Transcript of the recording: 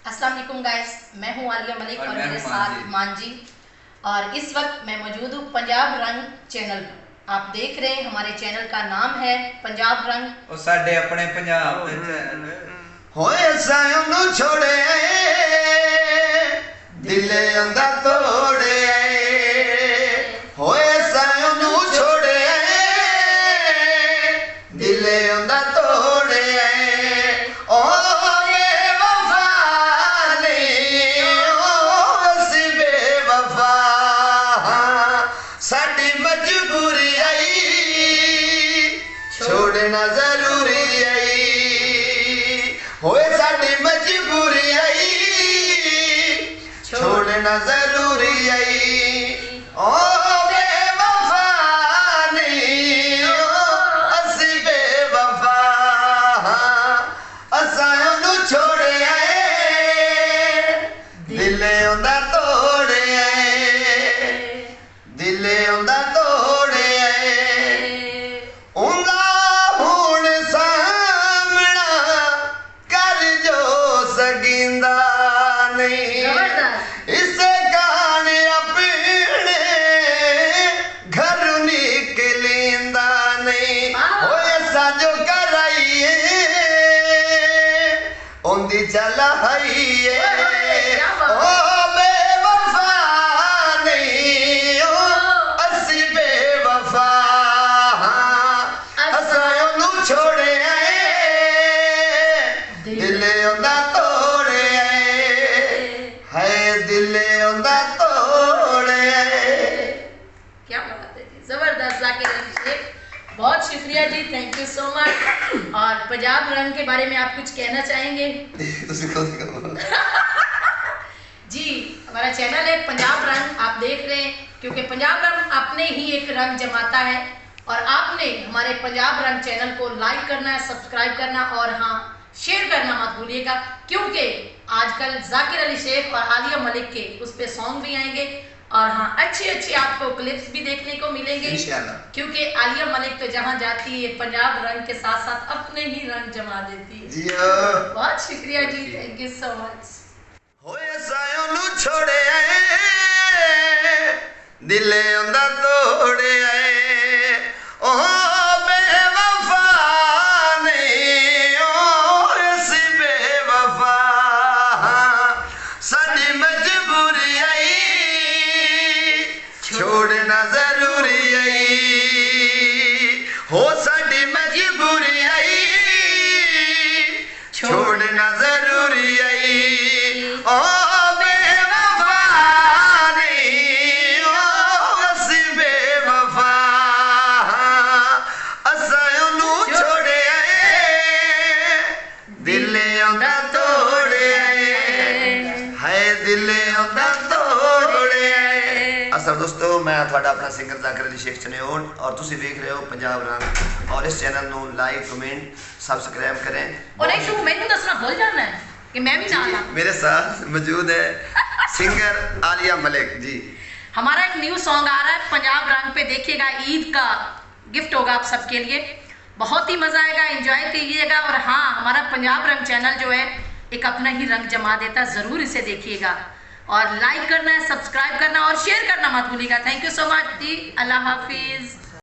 अस्सलाम वालेकुम गाइस, मैं हूं आलिया मलिक और मेरे साथ मान जी। और इस वक्त मैं मौजूद हूं पंजाब रंग चैनल पर। आप देख रहे हैं हमारे चैनल का नाम है पंजाब रंग। और साडे अपने पंजाब दे चैनल होए सायों छोड़े दिले अंदर तोड़े होए सायों छोड़े दिले अंदर तोड़े ओ बेवफा ने ओ सी बेवफा साडी मजबूरी आई छोड़ना जरूरी आई होए साडी मजबूरी आई छोड़ना जरूरी आई ओ बेवफा नहीं ओ असी बेवफा असां ओनू छोड़े आए दिले ओंदा तोड़े आए दिले ओंदा तोड़े आए ओंदा हुण सामना कर जो सगिंदा नहीं इसे गाने अपने घर निकलिंदा नहीं होए साजो कराइए ओंदी चलाइए ओ बेवफा नहीं ओ असी बेवफा असां ओनू छोड़े आए दिले ओंदा तोड़े है दिले ओंदा तोड़े। क्या बात है जी, जबरदस्त जाकिर अली शेख, बहुत शुक्रिया जी, थैंक यू सो मच। और पंजाब रंग के बारे में आप कुछ कहना चाहेंगे? जी, हमारा चैनल है पंजाब रंग, आप देख रहे हैं, क्योंकि पंजाब रंग अपने ही एक रंग जमाता है। और आपने हमारे पंजाब रंग चैनल को लाइक करना है, सब्सक्राइब करना और हाँ शेयर करना मत भूलिएगा, क्योंकि आजकल जाकिर अली शेख और आलिया मलिक के उस पे सॉन्ग भी आएंगे और हाँ अच्छी आपको क्लिप्स भी देखने को मिलेंगे, क्योंकि आलिया मलिक तो जहाँ जाती है पंजाब रंग के साथ साथ अपने ही रंग जमा देती है। बहुत शुक्रिया जी, थैंक यू सो मच। होए सायों नू छोड़े दिले ओंदा तोड़े ओ बेवफा नहीं ओ सी बेवफा साडी मजबूरी आई छोड़ना जरूरी आई हो साडी मजबूरी आई छोड़ना जरूरी आई ओ बेवफा नहीं ओ असी बेवफा असां ओनू छोड़े दिले ओंदा तोड़े है दिले ओंदा तोड़े। असल दोस्तों, मैं थोड़ा अपना सिंगर जाकिर अली शेख चनेओन और तुसी देख रहे हो पंजाब रंग और इस चैनल नू लाइक कमेंट सब्सक्राइब करें। और एक तो मैंने दसना भूल जाना है कि मैं भी ना मेरे साथ मौजूद है सिंगर आलिया मलिक जी। हमारा एक न्यू सॉन्ग आ रहा है पंजाब रंग पे, देखिएगा, ईद का गिफ्ट होगा आप सबके लिए, बहुत ही मजा आएगा, एंजॉय कीजिएगा। और हाँ, हमारा पंजाब रंग चैनल जो है एक अपना ही रंग जमा देता है, जरूर इसे देखिएगा और लाइक करना है, सब्सक्राइब करना और शेयर करना मत भूलिएगा। Thank you so much ji, Allah Hafiz.